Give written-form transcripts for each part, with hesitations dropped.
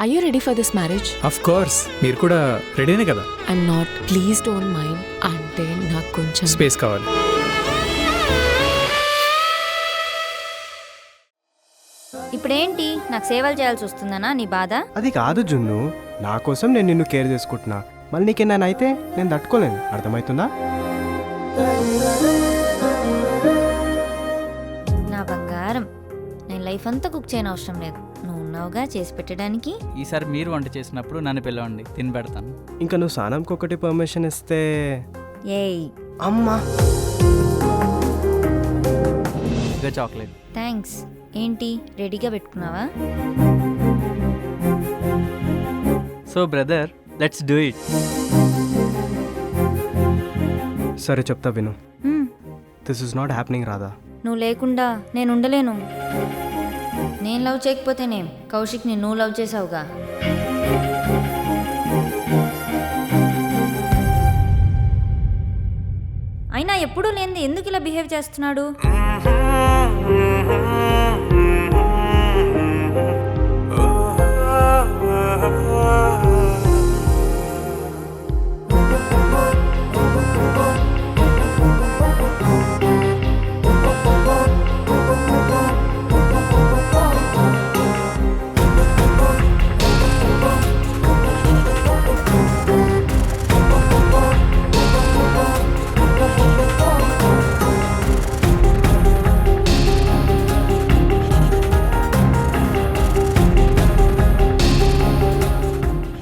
Are you ready for this marriage? Of course మీరు కూడా రెడీనే కదా. I'm not. Please don't mind. అంటే నాకు కొంచెం స్పేస్ కావాలి. ఇప్పుడేంటి నాకు సేవలు చేయాల్సి వస్తుందనా నీ బాధ? అది కాదు జున్ను, నా కోసం నేను నిన్ను కేర్ చేసుకుంటున్నా. మళ్ళీ నీకేమైనా అయితే నేను తట్టుకోలేను, అర్థమవుతుందా? నా బంగారం, నేను లైఫ్ అంతా కుక్ చేయని అవసరం లేదు. నువ్వు ఉన్నావుగా చేసి పెట్టడానికి. ఈసారి మీరు వంట చేసినప్పుడు నన్ను పిలవండి, తిని పెడతాను. ఇంకా నువ్వు స్నానంకి ఒకటి పర్మిషన్ ఇస్తే. ఏయ్ అమ్మా, ఇంకా చాక్లెట్. థ్యాంక్స్. ఏంటి రెడీగా పెట్టుకున్నావా? So brother, let's do it. సరే చెప్తా విను. Hmm, this is not happening Radha. నువ్వు లేకుండా నేను ఉండలేను. నేను లవ్ చేయకపోతేనేం, కౌశిక్ని నువ్వు లవ్ చేసావుగా. అయినా ఎప్పుడూ లేనిది ఎందుకు ఇలా బిహేవ్ చేస్తున్నాడు?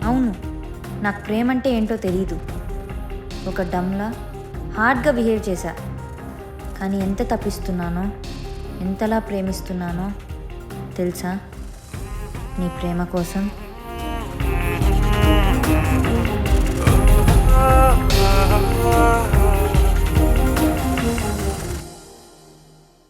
అవును, నాకు ప్రేమ అంటే ఏంటో తెలీదు. ఒక డమ్లా హార్డ్గా బిహేవ్ చేశా. కానీ ఎంత తప్పిస్తున్నానో, ఎంతలా ప్రేమిస్తున్నానో తెలుసా? నీ ప్రేమ కోసం